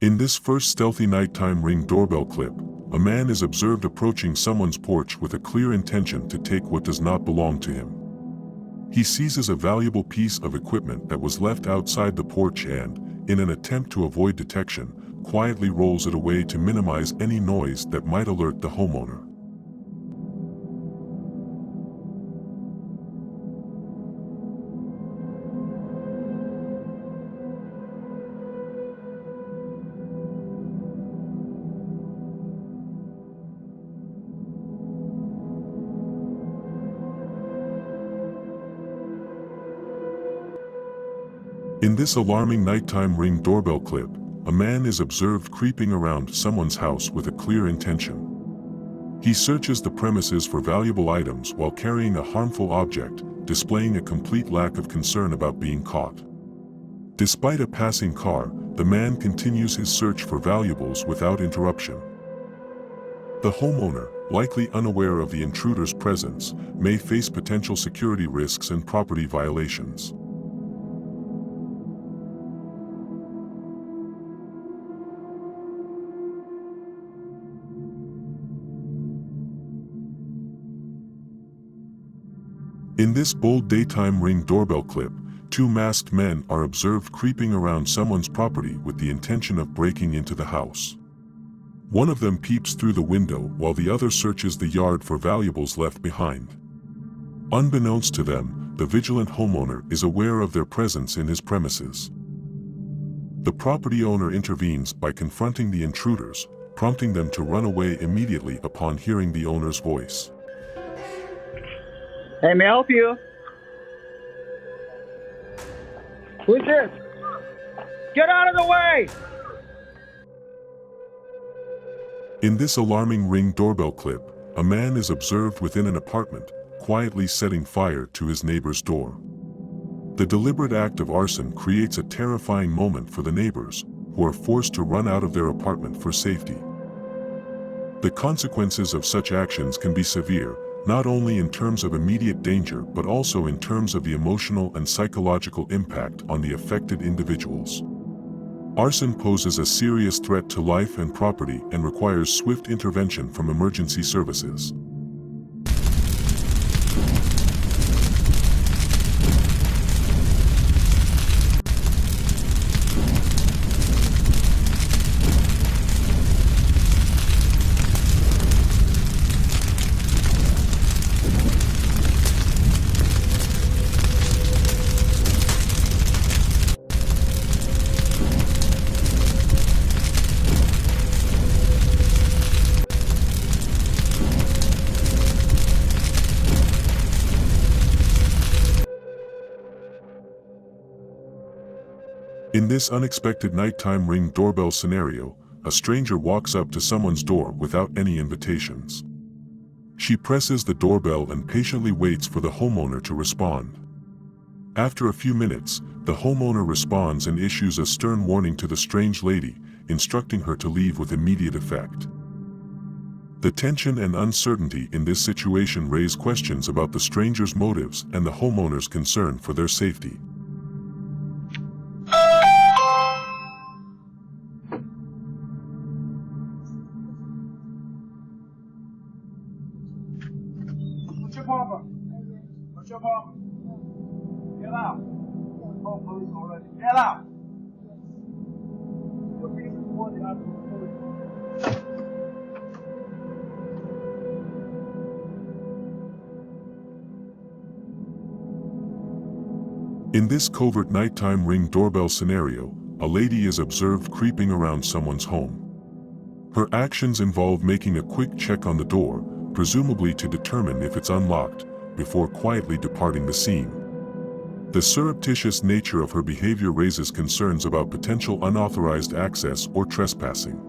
In this first stealthy nighttime Ring doorbell clip, a man is observed approaching someone's porch with a clear intention to take what does not belong to him. He seizes a valuable piece of equipment that was left outside the porch and, in an attempt to avoid detection, quietly rolls it away to minimize any noise that might alert the homeowner. In this alarming nighttime Ring doorbell clip, a man is observed creeping around someone's house with a clear intention. He searches the premises for valuable items while carrying a harmful object, displaying a complete lack of concern about being caught. Despite a passing car, the man continues his search for valuables without interruption. The homeowner, likely unaware of the intruder's presence, may face potential security risks and property violations. In this bold daytime Ring doorbell clip, two masked men are observed creeping around someone's property with the intention of breaking into the house. One of them peeps through the window while the other searches the yard for valuables left behind. Unbeknownst to them, the vigilant homeowner is aware of their presence in his premises. The property owner intervenes by confronting the intruders, prompting them to run away immediately upon hearing the owner's voice. Hey, may I help you? Who's this? Get out of the way! In this alarming Ring doorbell clip, a man is observed within an apartment, quietly setting fire to his neighbor's door. The deliberate act of arson creates a terrifying moment for the neighbors, who are forced to run out of their apartment for safety. The consequences of such actions can be severe, not only in terms of immediate danger but also in terms of the emotional and psychological impact on the affected individuals. Arson poses a serious threat to life and property and requires swift intervention from emergency services. In this unexpected nighttime Ring doorbell scenario, a stranger walks up to someone's door without any invitations. She presses the doorbell and patiently waits for the homeowner to respond. After a few minutes, the homeowner responds and issues a stern warning to the strange lady, instructing her to leave with immediate effect. The tension and uncertainty in this situation raise questions about the stranger's motives and the homeowner's concern for their safety. What's your problem? What's your problem? Get out. Oh, police already. Get out. Your reason for the police. In this covert nighttime Ring doorbell scenario, a lady is observed creeping around someone's home. Her actions involve making a quick check on the door, presumably to determine if it's unlocked, before quietly departing the scene. The surreptitious nature of her behavior raises concerns about potential unauthorized access or trespassing.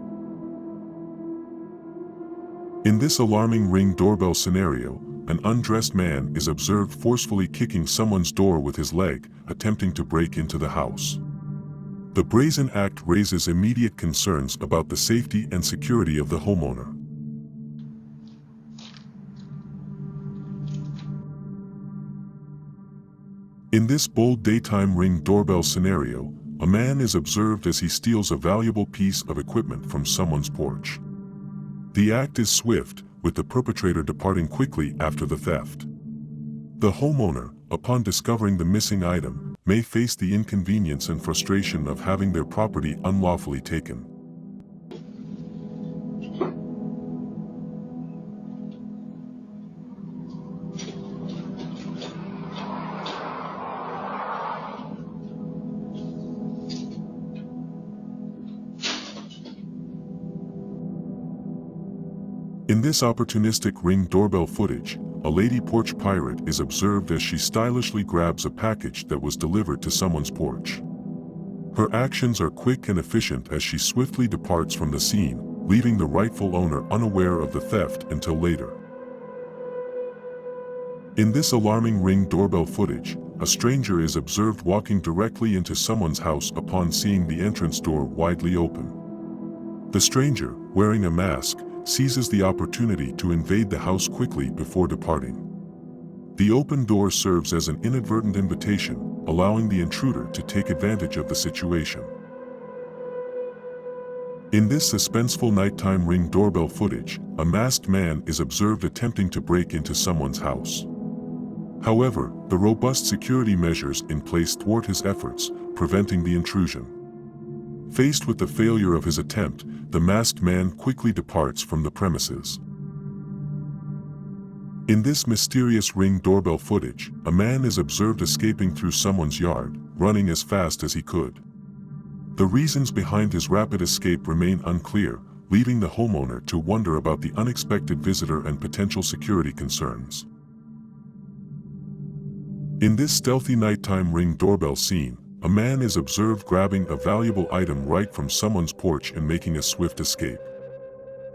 In this alarming Ring doorbell scenario, an undressed man is observed forcefully kicking someone's door with his leg, attempting to break into the house. The brazen act raises immediate concerns about the safety and security of the homeowner. In this bold daytime Ring doorbell scenario, a man is observed as he steals a valuable piece of equipment from someone's porch. The act is swift, with the perpetrator departing quickly after the theft. The homeowner, upon discovering the missing item, may face the inconvenience and frustration of having their property unlawfully taken. In this opportunistic Ring doorbell footage, a lady porch pirate is observed as she stylishly grabs a package that was delivered to someone's porch. Her actions are quick and efficient as she swiftly departs from the scene, leaving the rightful owner unaware of the theft until later. In this alarming Ring doorbell footage, a stranger is observed walking directly into someone's house upon seeing the entrance door widely open. The stranger, wearing a mask, seizes the opportunity to invade the house quickly before departing. The open door serves as an inadvertent invitation, allowing the intruder to take advantage of the situation. In this suspenseful nighttime Ring doorbell footage, a masked man is observed attempting to break into someone's house. However, the robust security measures in place thwart his efforts, preventing the intrusion. Faced with the failure of his attempt, the masked man quickly departs from the premises. In this mysterious Ring doorbell footage, a man is observed escaping through someone's yard, running as fast as he could. The reasons behind his rapid escape remain unclear, leaving the homeowner to wonder about the unexpected visitor and potential security concerns. In this stealthy nighttime Ring doorbell scene, a man is observed grabbing a valuable item right from someone's porch and making a swift escape.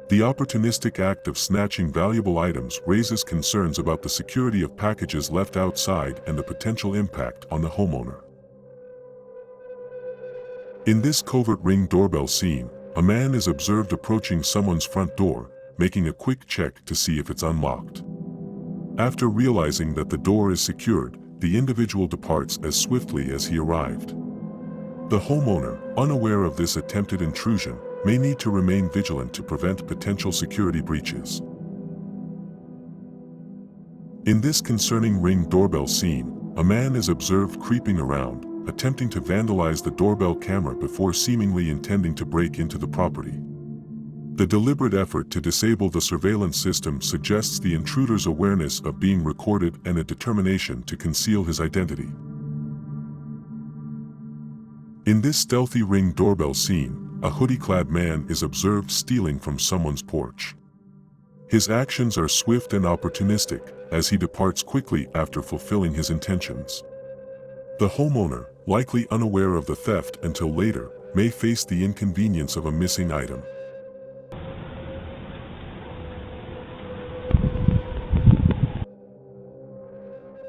The opportunistic act of snatching valuable items raises concerns about the security of packages left outside and the potential impact on the homeowner. In this covert Ring doorbell scene, a man is observed approaching someone's front door, making a quick check to see if it's unlocked. After realizing that the door is secured, the individual departs as swiftly as he arrived. The homeowner, unaware of this attempted intrusion, may need to remain vigilant to prevent potential security breaches. In this concerning Ring doorbell scene, a man is observed creeping around, attempting to vandalize the doorbell camera before seemingly intending to break into the property. The deliberate effort to disable the surveillance system suggests the intruder's awareness of being recorded and a determination to conceal his identity. In this stealthy Ring doorbell scene, a hoodie-clad man is observed stealing from someone's porch. His actions are swift and opportunistic, as he departs quickly after fulfilling his intentions. The homeowner, likely unaware of the theft until later, may face the inconvenience of a missing item.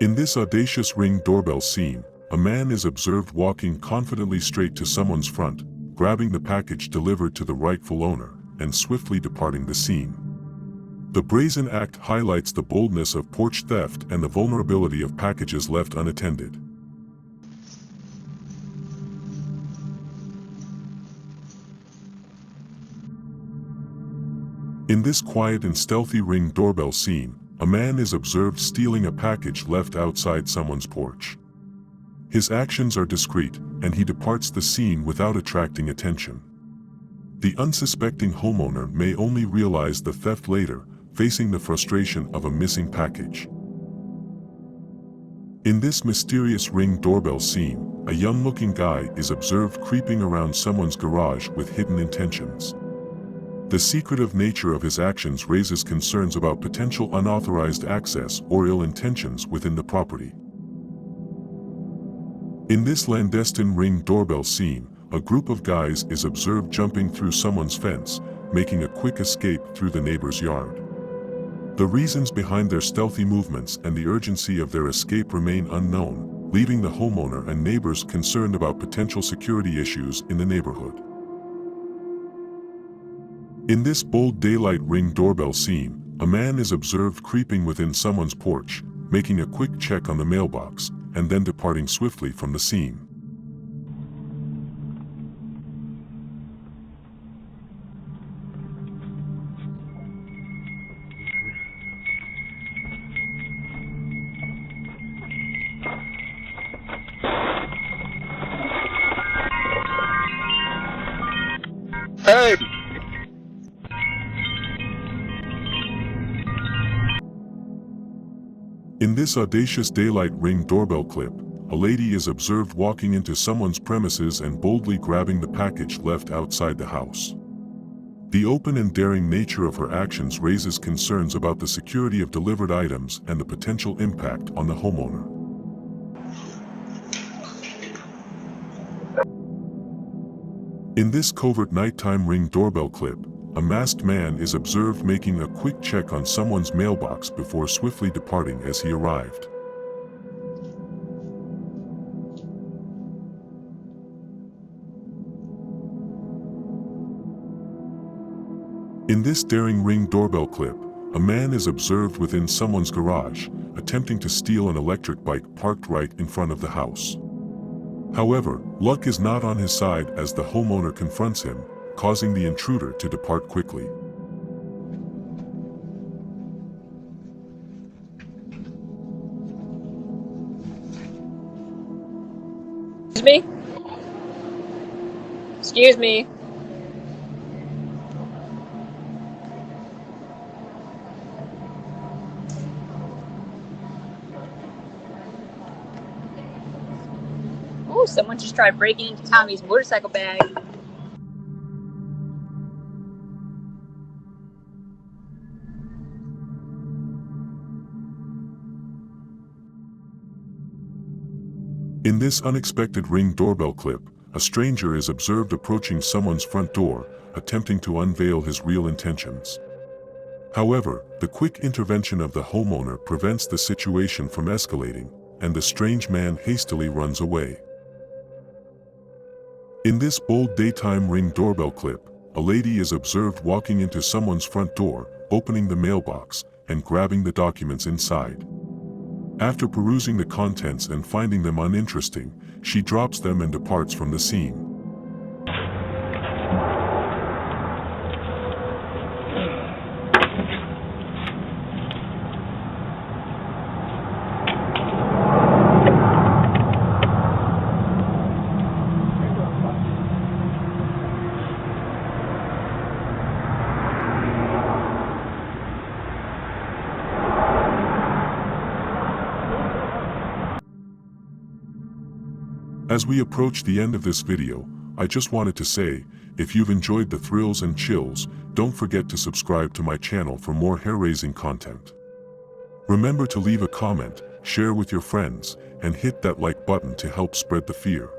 In this audacious Ring doorbell scene, a man is observed walking confidently straight to someone's front, grabbing the package delivered to the rightful owner, and swiftly departing the scene. The brazen act highlights the boldness of porch theft and the vulnerability of packages left unattended. In this quiet and stealthy Ring doorbell scene, a man is observed stealing a package left outside someone's porch. His actions are discreet, and he departs the scene without attracting attention. The unsuspecting homeowner may only realize the theft later, facing the frustration of a missing package. In this mysterious Ring doorbell scene, a young-looking guy is observed creeping around someone's garage with hidden intentions. The secretive nature of his actions raises concerns about potential unauthorized access or ill intentions within the property. In this clandestine Ring doorbell scene, a group of guys is observed jumping through someone's fence, making a quick escape through the neighbor's yard. The reasons behind their stealthy movements and the urgency of their escape remain unknown, leaving the homeowner and neighbors concerned about potential security issues in the neighborhood. In this bold daylight Ring doorbell scene, a man is observed creeping within someone's porch, making a quick check on the mailbox, and then departing swiftly from the scene. Hey! In this audacious daylight ring doorbell clip, a lady is observed walking into someone's premises and boldly grabbing the package left outside the house. The open and daring nature of her actions raises concerns about the security of delivered items and the potential impact on the homeowner. In this covert nighttime ring doorbell clip, a masked man is observed making a quick check on someone's mailbox before swiftly departing as he arrived. In this daring ring doorbell clip, a man is observed within someone's garage, attempting to steal an electric bike parked right in front of the house. However, luck is not on his side as the homeowner confronts him, causing the intruder to depart quickly. Excuse me? Excuse me. Oh, someone just tried breaking into Tommy's motorcycle bag. In this unexpected ring doorbell clip, a stranger is observed approaching someone's front door, attempting to unveil his real intentions. However, the quick intervention of the homeowner prevents the situation from escalating, and the strange man hastily runs away. In this bold daytime ring doorbell clip, a lady is observed walking into someone's front door, opening the mailbox, and grabbing the documents inside. After perusing the contents and finding them uninteresting, she drops them and departs from the scene. As we approach the end of this video, I just wanted to say, if you've enjoyed the thrills and chills, don't forget to subscribe to my channel for more hair-raising content. Remember to leave a comment, share with your friends, and hit that like button to help spread the fear.